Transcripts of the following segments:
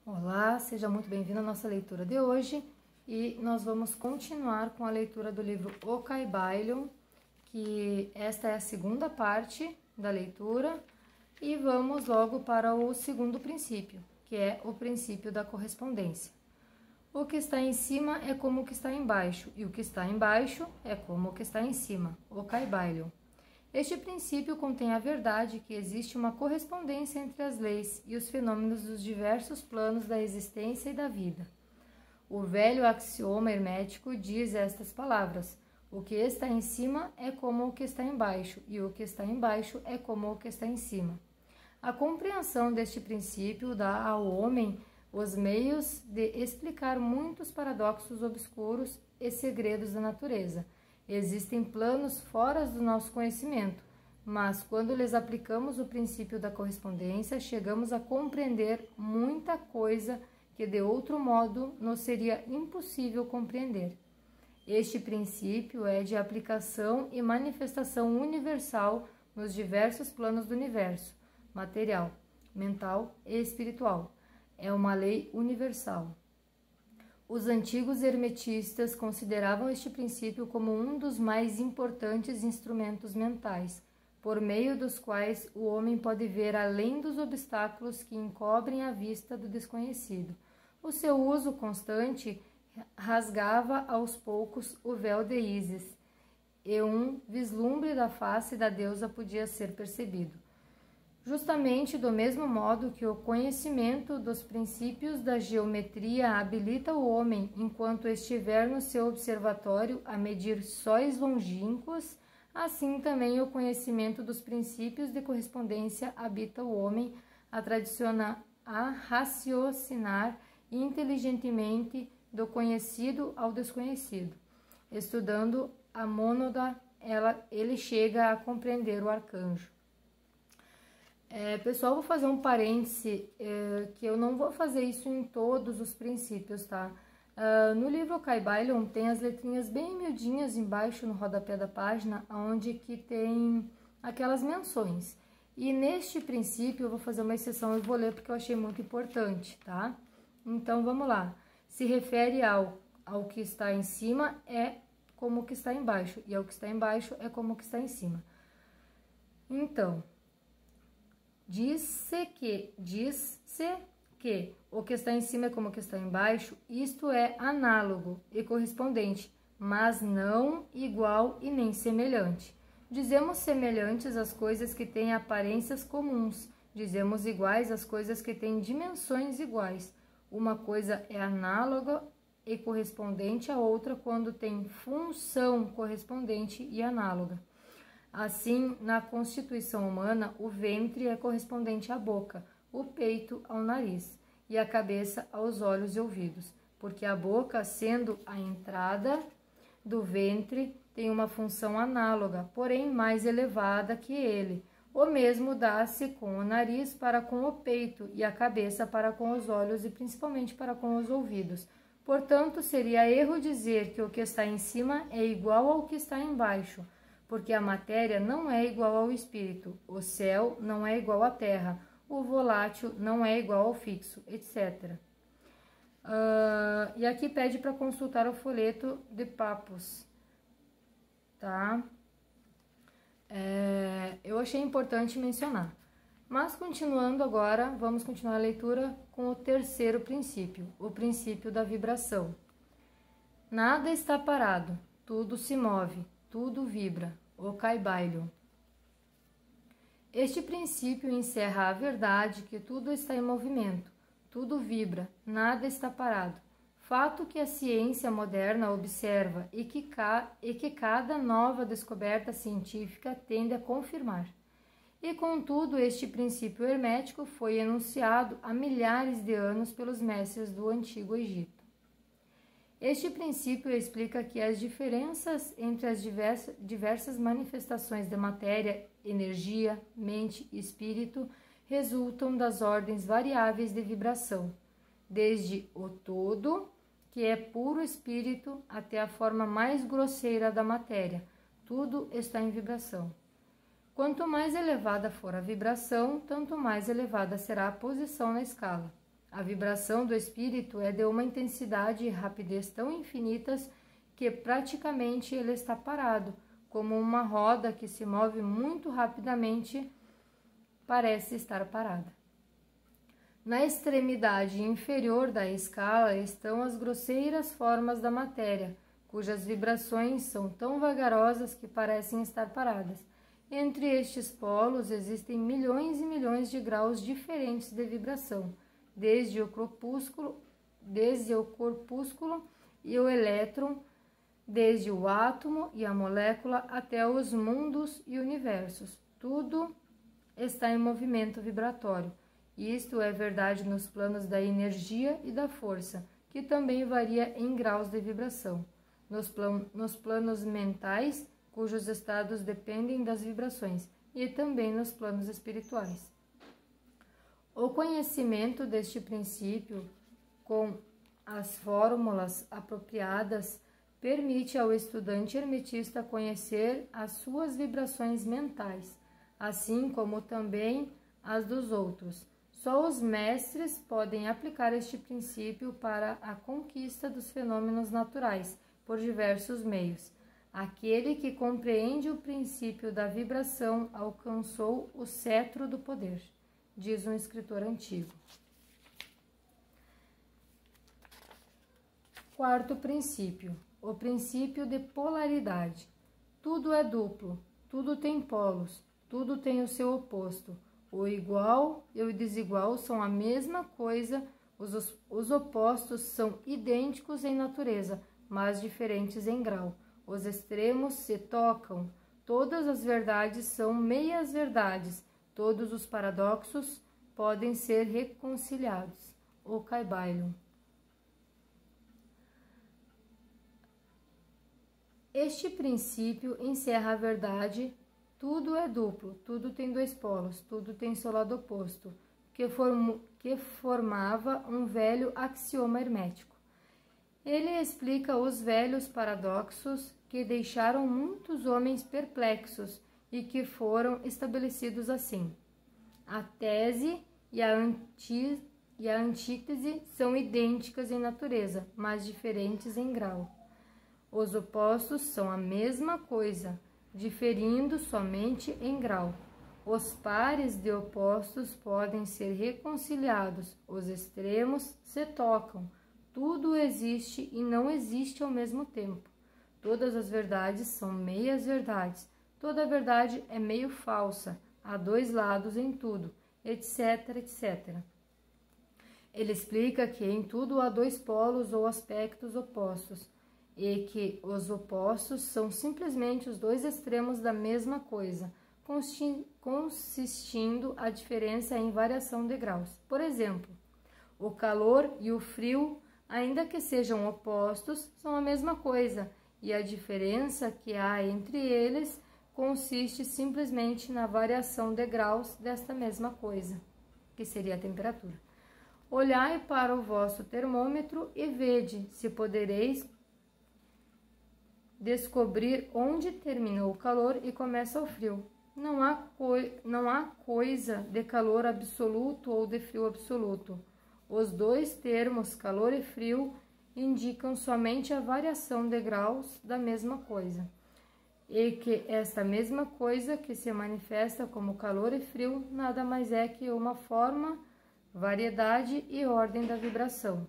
Olá, seja muito bem-vindo à nossa leitura de hoje e nós vamos continuar com a leitura do livro O Kybalion, que esta é a segunda parte da leitura, e vamos logo para o segundo princípio, que é o princípio da correspondência. O que está em cima é como o que está embaixo, e o que está embaixo é como o que está em cima, o Kybalion. Este princípio contém a verdade que existe uma correspondência entre as leis e os fenômenos dos diversos planos da existência e da vida. O velho axioma hermético diz estas palavras: o que está em cima é como o que está embaixo, e o que está embaixo é como o que está em cima. A compreensão deste princípio dá ao homem os meios de explicar muitos paradoxos obscuros e segredos da natureza. Existem planos fora do nosso conhecimento, mas quando lhes aplicamos o princípio da correspondência, chegamos a compreender muita coisa que de outro modo nos seria impossível compreender. Este princípio é de aplicação e manifestação universal nos diversos planos do universo, material, mental e espiritual. É uma lei universal. Os antigos hermetistas consideravam este princípio como um dos mais importantes instrumentos mentais, por meio dos quais o homem pode ver além dos obstáculos que encobrem a vista do desconhecido. O seu uso constante rasgava aos poucos o véu de Ísis, e um vislumbre da face da deusa podia ser percebido. Justamente do mesmo modo que o conhecimento dos princípios da geometria habilita o homem, enquanto estiver no seu observatório, a medir sóis longínquos, assim também o conhecimento dos princípios de correspondência habita o homem a raciocinar inteligentemente do conhecido ao desconhecido. Estudando a mônada, ele chega a compreender o arcanjo. Pessoal, vou fazer um parêntese, que eu não vou fazer isso em todos os princípios, tá? No livro Kybalion tem as letrinhas bem miudinhas embaixo no rodapé da página, onde que tem aquelas menções. E neste princípio eu vou fazer uma exceção e vou ler porque eu achei muito importante, tá? Então vamos lá. Se refere ao que está em cima é como o que está embaixo, e ao que está embaixo é como o que está em cima. Então, diz-se que o que está em cima é como o que está embaixo, isto é análogo e correspondente, mas não igual e nem semelhante. Dizemos semelhantes às coisas que têm aparências comuns, dizemos iguais às coisas que têm dimensões iguais. Uma coisa é análoga e correspondente à outra quando tem função correspondente e análoga. Assim, na constituição humana, o ventre é correspondente à boca, o peito ao nariz e a cabeça aos olhos e ouvidos, porque a boca, sendo a entrada do ventre, tem uma função análoga, porém mais elevada que ele. O mesmo dá-se com o nariz para com o peito e a cabeça para com os olhos e principalmente para com os ouvidos. Portanto, seria erro dizer que o que está em cima é igual ao que está embaixo, porque a matéria não é igual ao espírito, o céu não é igual à terra, o volátil não é igual ao fixo, etc. E aqui pede para consultar o folheto de Papus, tá? Eu achei importante mencionar. Mas continuando agora, vamos continuar a leitura com o terceiro princípio, o princípio da vibração. Nada está parado, tudo se move, tudo vibra. O Kybalion. Este princípio encerra a verdade que tudo está em movimento, tudo vibra, nada está parado. Fato que a ciência moderna observa e que cada nova descoberta científica tende a confirmar. E contudo, este princípio hermético foi enunciado há milhares de anos pelos mestres do Antigo Egito. Este princípio explica que as diferenças entre as diversas manifestações de matéria, energia, mente e espírito resultam das ordens variáveis de vibração, desde o todo, que é puro espírito, até a forma mais grosseira da matéria. Tudo está em vibração. Quanto mais elevada for a vibração, tanto mais elevada será a posição na escala. A vibração do espírito é de uma intensidade e rapidez tão infinitas que praticamente ele está parado, como uma roda que se move muito rapidamente parece estar parada. Na extremidade inferior da escala estão as grosseiras formas da matéria, cujas vibrações são tão vagarosas que parecem estar paradas. Entre estes polos existem milhões e milhões de graus diferentes de vibração, desde o corpúsculo e o elétron, desde o átomo e a molécula até os mundos e universos. Tudo está em movimento vibratório. Isto é verdade nos planos da energia e da força, que também varia em graus de vibração. Nos planos mentais, cujos estados dependem das vibrações, e também nos planos espirituais. O conhecimento deste princípio, com as fórmulas apropriadas, permite ao estudante hermetista conhecer as suas vibrações mentais, assim como também as dos outros. Só os mestres podem aplicar este princípio para a conquista dos fenômenos naturais, por diversos meios. Aquele que compreende o princípio da vibração alcançou o cetro do poder, diz um escritor antigo. Quarto princípio, o princípio de polaridade. Tudo é duplo, tudo tem polos, tudo tem o seu oposto. O igual e o desigual são a mesma coisa, os opostos são idênticos em natureza, mas diferentes em grau. Os extremos se tocam, todas as verdades são meias verdades, todos os paradoxos podem ser reconciliados. Okai-Bailon. Este princípio encerra a verdade. Tudo é duplo, tudo tem dois polos, tudo tem seu lado oposto, que formava um velho axioma hermético. Ele explica os velhos paradoxos que deixaram muitos homens perplexos e que foram estabelecidos assim. A tese e a antítese são idênticas em natureza, mas diferentes em grau. Os opostos são a mesma coisa, diferindo somente em grau. Os pares de opostos podem ser reconciliados, os extremos se tocam. Tudo existe e não existe ao mesmo tempo. Todas as verdades são meias verdades. Toda verdade é meio falsa. Há dois lados em tudo, etc, etc. Ele explica que em tudo há dois polos ou aspectos opostos, e que os opostos são simplesmente os dois extremos da mesma coisa, consistindo a diferença em variação de graus. Por exemplo, o calor e o frio, ainda que sejam opostos, são a mesma coisa, e a diferença que há entre eles consiste simplesmente na variação de graus desta mesma coisa, que seria a temperatura. Olhai para o vosso termômetro e vede se podereis descobrir onde termina o calor e começa o frio. Não há coisa de calor absoluto ou de frio absoluto. Os dois termos, calor e frio, indicam somente a variação de graus da mesma coisa, e que esta mesma coisa que se manifesta como calor e frio nada mais é que uma forma, variedade e ordem da vibração.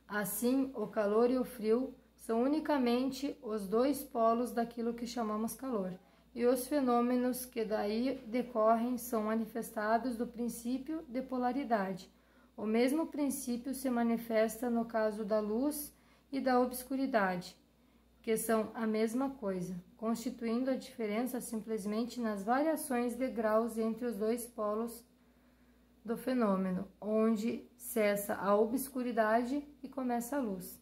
Assim, o calor e o frio são unicamente os dois polos daquilo que chamamos calor, e os fenômenos que daí decorrem são manifestados do princípio de polaridade. O mesmo princípio se manifesta no caso da luz e da obscuridade, que são a mesma coisa, constituindo a diferença simplesmente nas variações de graus entre os dois polos do fenômeno, onde cessa a obscuridade e começa a luz.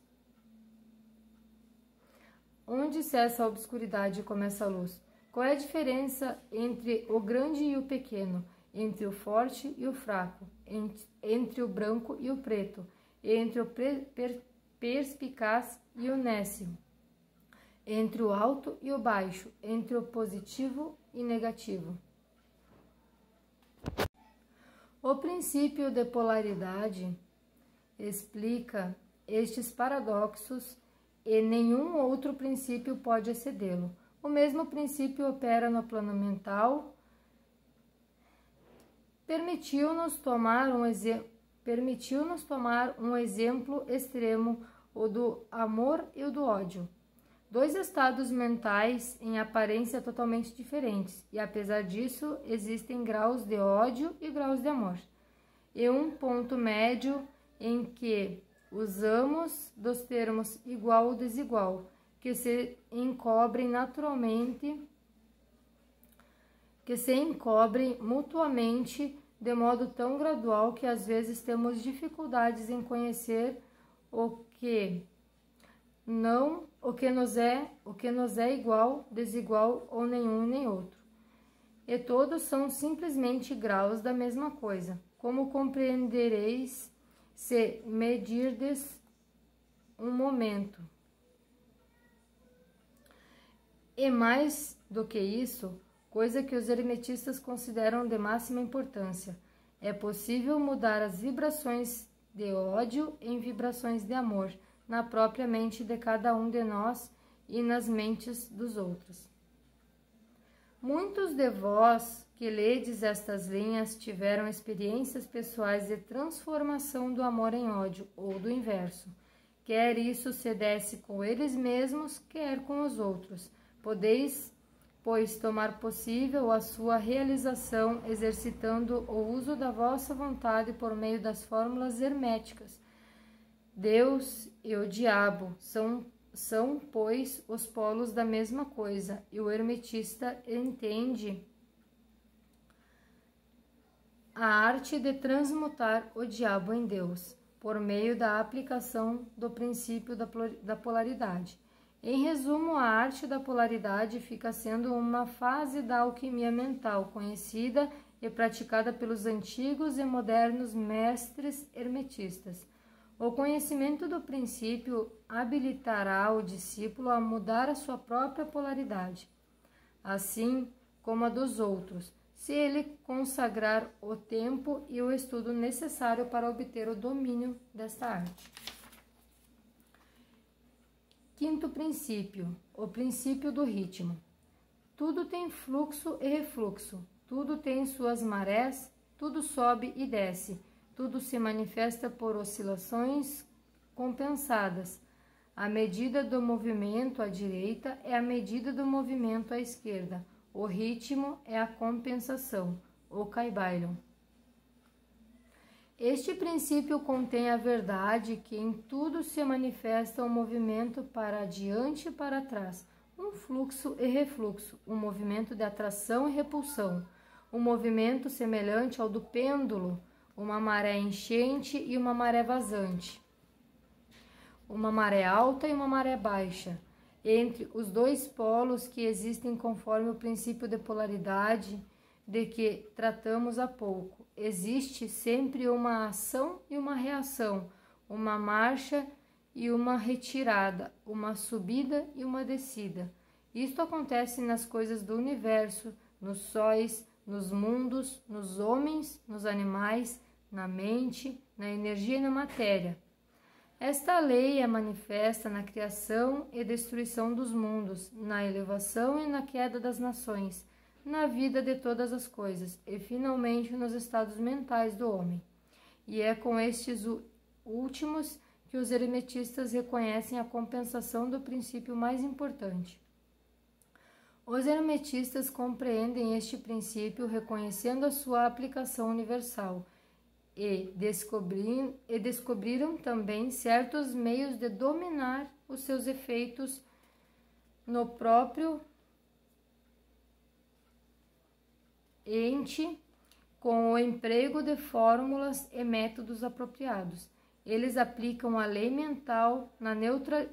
Onde cessa a obscuridade e começa a luz? Qual é a diferença entre o grande e o pequeno, entre o forte e o fraco, entre o branco e o preto, entre o perspicaz e o nécio, entre o alto e o baixo, entre o positivo e negativo? O princípio de polaridade explica estes paradoxos e nenhum outro princípio pode excedê-lo. O mesmo princípio opera no plano mental. Permitiu-nos tomar um exemplo extremo, o do amor e o do ódio. Dois estados mentais em aparência totalmente diferentes, e apesar disso existem graus de ódio e graus de amor. E um ponto médio em que usamos dos termos igual ou desigual, que se encobrem mutuamente de modo tão gradual que às vezes temos dificuldades em conhecer o que nos é igual, desigual ou nenhum nem outro. E todos são simplesmente graus da mesma coisa. Como compreendereis se medirdes um momento? E mais do que isso, coisa que os hermetistas consideram de máxima importância, é possível mudar as vibrações de ódio em vibrações de amor na própria mente de cada um de nós e nas mentes dos outros. Muitos de vós que ledes estas linhas tiveram experiências pessoais de transformação do amor em ódio ou do inverso, quer isso se desse com eles mesmos, quer com os outros. Podeis, pois, tomar possível a sua realização exercitando o uso da vossa vontade por meio das fórmulas herméticas. Deus e o diabo são, pois, os polos da mesma coisa, e o hermetista entende a arte de transmutar o diabo em Deus, por meio da aplicação do princípio da polaridade. Em resumo, a arte da polaridade fica sendo uma fase da alquimia mental conhecida e praticada pelos antigos e modernos mestres hermetistas. O conhecimento do princípio habilitará o discípulo a mudar a sua própria polaridade, assim como a dos outros, se ele consagrar o tempo e o estudo necessário para obter o domínio desta arte. Quinto princípio, o princípio do ritmo. Tudo tem fluxo e refluxo, tudo tem suas marés, tudo sobe e desce, tudo se manifesta por oscilações compensadas. A medida do movimento à direita é a medida do movimento à esquerda. O ritmo é a compensação, o Kybalion. Este princípio contém a verdade que em tudo se manifesta um movimento para adiante e para trás, um fluxo e refluxo, um movimento de atração e repulsão, um movimento semelhante ao do pêndulo, uma maré enchente e uma maré vazante, uma maré alta e uma maré baixa, entre os dois polos que existem conforme o princípio de polaridade de que tratamos há pouco. Existe sempre uma ação e uma reação, uma marcha e uma retirada, uma subida e uma descida. Isto acontece nas coisas do universo, nos sóis, nos mundos, nos homens, nos animais, na mente, na energia e na matéria. Esta lei é manifesta na criação e destruição dos mundos, na elevação e na queda das nações, na vida de todas as coisas e, finalmente, nos estados mentais do homem. E é com estes últimos que os hermetistas reconhecem a compensação do princípio mais importante. Os hermetistas compreendem este princípio reconhecendo a sua aplicação universal e descobriram também certos meios de dominar os seus efeitos no próprio ente com o emprego de fórmulas e métodos apropriados. Eles aplicam a lei mental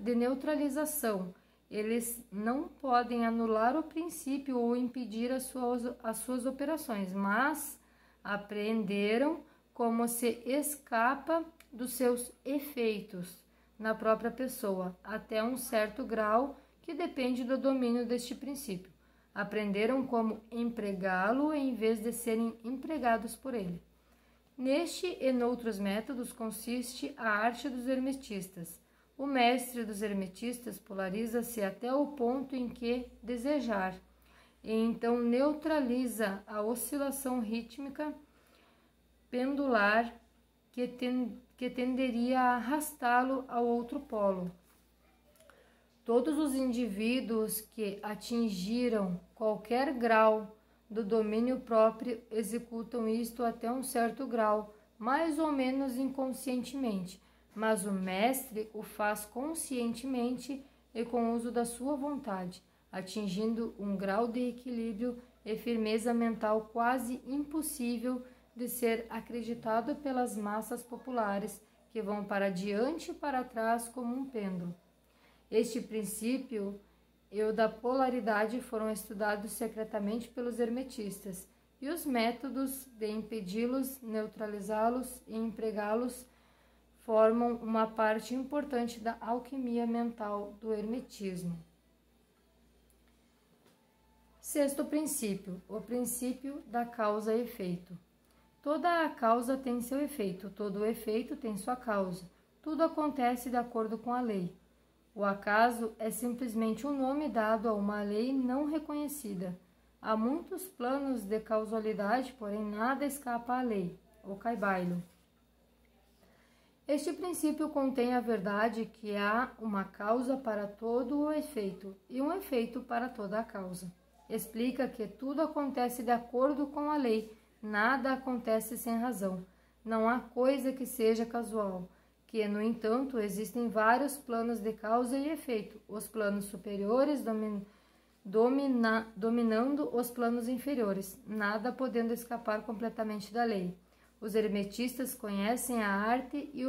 de neutralização. Eles não podem anular o princípio ou impedir as suas operações, mas aprenderam como se escapa dos seus efeitos na própria pessoa, até um certo grau que depende do domínio deste princípio. Aprenderam como empregá-lo em vez de serem empregados por ele. Neste e noutros métodos consiste a arte dos hermetistas. O mestre dos hermetistas polariza-se até o ponto em que desejar, e então neutraliza a oscilação rítmica pendular que tenderia a arrastá-lo ao outro polo. Todos os indivíduos que atingiram qualquer grau do domínio próprio executam isto até um certo grau, mais ou menos inconscientemente, mas o mestre o faz conscientemente e com uso da sua vontade, atingindo um grau de equilíbrio e firmeza mental quase impossível de ser acreditado pelas massas populares, que vão para diante e para trás como um pêndulo. Este princípio e o da polaridade foram estudados secretamente pelos hermetistas, e os métodos de impedi-los, neutralizá-los e empregá-los formam uma parte importante da alquimia mental do hermetismo. Sexto princípio, o princípio da causa e efeito. Toda a causa tem seu efeito, todo o efeito tem sua causa. Tudo acontece de acordo com a lei. O acaso é simplesmente um nome dado a uma lei não reconhecida. Há muitos planos de causalidade, porém nada escapa à lei, o Kaibailo. Este princípio contém a verdade que há uma causa para todo o efeito e um efeito para toda a causa. Explica que tudo acontece de acordo com a lei, nada acontece sem razão. Não há coisa que seja casual, que, no entanto, existem vários planos de causa e efeito, os planos superiores dominando os planos inferiores, nada podendo escapar completamente da lei. Os hermetistas conhecem a arte e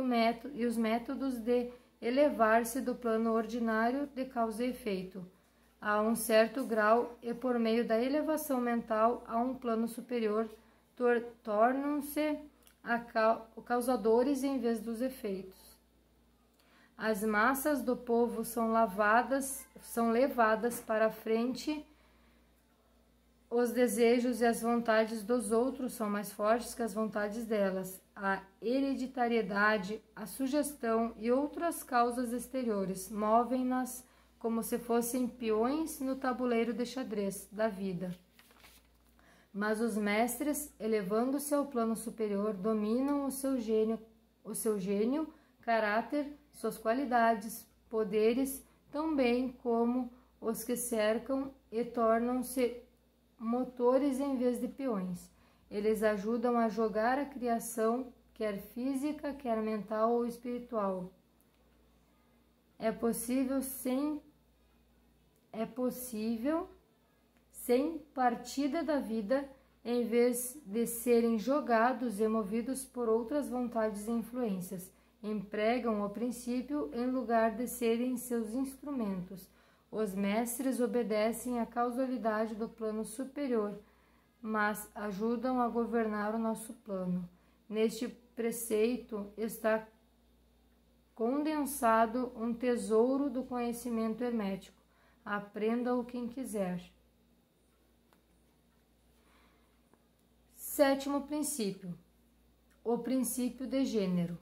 os métodos de elevar-se do plano ordinário de causa e efeito a um certo grau e, por meio da elevação mental a um plano superior, tornam-se causadores em vez dos efeitos. As massas do povo são levadas para a frente, os desejos e as vontades dos outros são mais fortes que as vontades delas. A hereditariedade, a sugestão e outras causas exteriores movem-nas como se fossem peões no tabuleiro de xadrez da vida. Mas os mestres, elevando-se ao plano superior, dominam o seu gênio, caráter, suas qualidades, poderes, tão bem como os que cercam, e tornam-se motores em vez de peões. Eles ajudam a jogar a criação, quer física, quer mental ou espiritual. É possível sem partida da vida, em vez de serem jogados e movidos por outras vontades e influências. Empregam o princípio em lugar de serem seus instrumentos. Os mestres obedecem à causalidade do plano superior, mas ajudam a governar o nosso plano. Neste preceito está condensado um tesouro do conhecimento hermético. Aprenda-o quem quiser. Sétimo princípio, o princípio de gênero.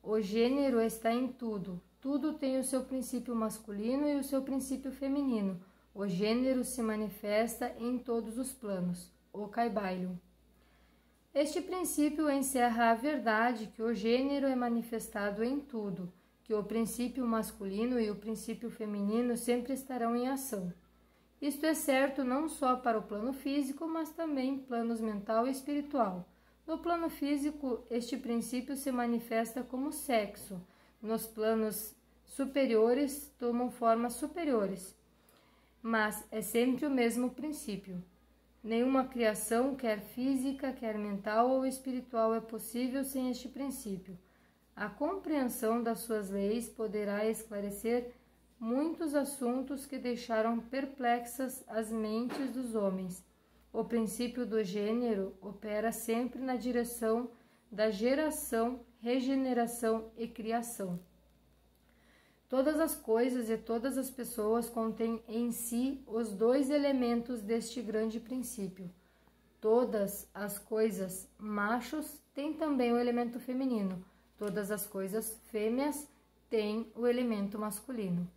O gênero está em tudo. Tudo tem o seu princípio masculino e o seu princípio feminino. O gênero se manifesta em todos os planos. O Kaibailo. Este princípio encerra a verdade que o gênero é manifestado em tudo, que o princípio masculino e o princípio feminino sempre estarão em ação. Isto é certo não só para o plano físico, mas também planos mental e espiritual. No plano físico, este princípio se manifesta como sexo. Nos planos superiores, tomam formas superiores. Mas é sempre o mesmo princípio. Nenhuma criação, quer física, quer mental ou espiritual, é possível sem este princípio. A compreensão das suas leis poderá esclarecer muitos assuntos que deixaram perplexas as mentes dos homens. O princípio do gênero opera sempre na direção da geração, regeneração e criação. Todas as coisas e todas as pessoas contêm em si os dois elementos deste grande princípio. Todas as coisas machos têm também o elemento feminino. Todas as coisas fêmeas têm o elemento masculino.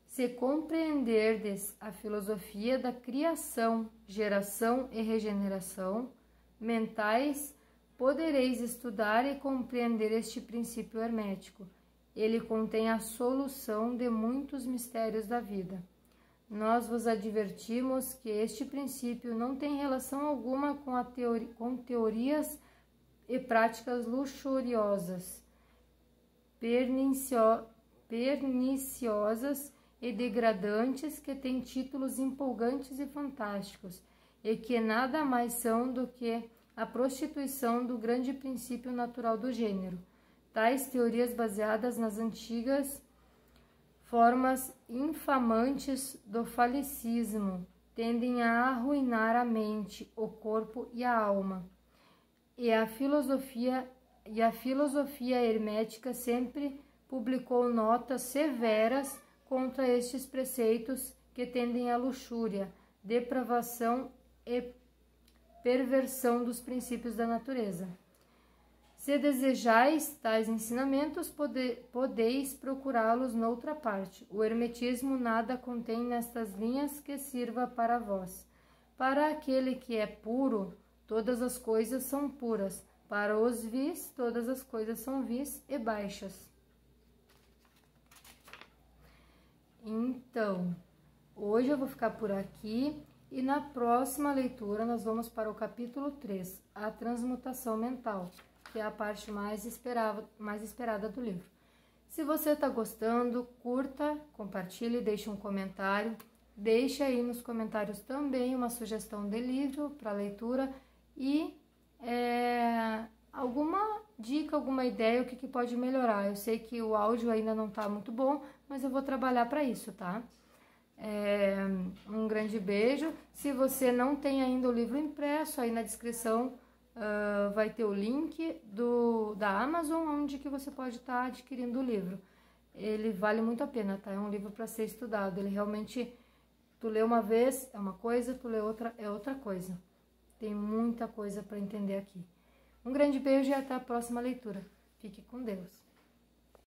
Se compreenderdes a filosofia da criação, geração e regeneração mentais, podereis estudar e compreender este princípio hermético. Ele contém a solução de muitos mistérios da vida. Nós vos advertimos que este princípio não tem relação alguma com teorias e práticas luxuriosas, perniciosas e degradantes que têm títulos empolgantes e fantásticos, e que nada mais são do que a prostituição do grande princípio natural do gênero. Tais teorias baseadas nas antigas formas infamantes do falicismo tendem a arruinar a mente, o corpo e a alma. E a filosofia hermética sempre publicou notas severas contra estes preceitos que tendem à luxúria, depravação e perversão dos princípios da natureza. Se desejais tais ensinamentos, podeis procurá-los noutra parte. O hermetismo nada contém nestas linhas que sirva para vós. Para aquele que é puro, todas as coisas são puras. Para os vis, todas as coisas são vis e baixas. Então, hoje eu vou ficar por aqui e na próxima leitura nós vamos para o capítulo 3, a transmutação mental, que é a parte mais esperada do livro. Se você está gostando, curta, compartilhe, deixe um comentário. Deixe aí nos comentários também uma sugestão de livro para leitura e alguma dica, alguma ideia, o que pode melhorar. Eu sei que o áudio ainda não está muito bom, mas eu vou trabalhar para isso, tá? Um grande beijo. Se você não tem ainda o livro impresso, aí na descrição vai ter o link da Amazon, onde que você pode estar adquirindo o livro. Ele vale muito a pena, tá? É um livro para ser estudado. Ele realmente, tu lê uma vez é uma coisa, tu lê outra é outra coisa. Tem muita coisa para entender aqui. Um grande beijo e até a próxima leitura. Fique com Deus.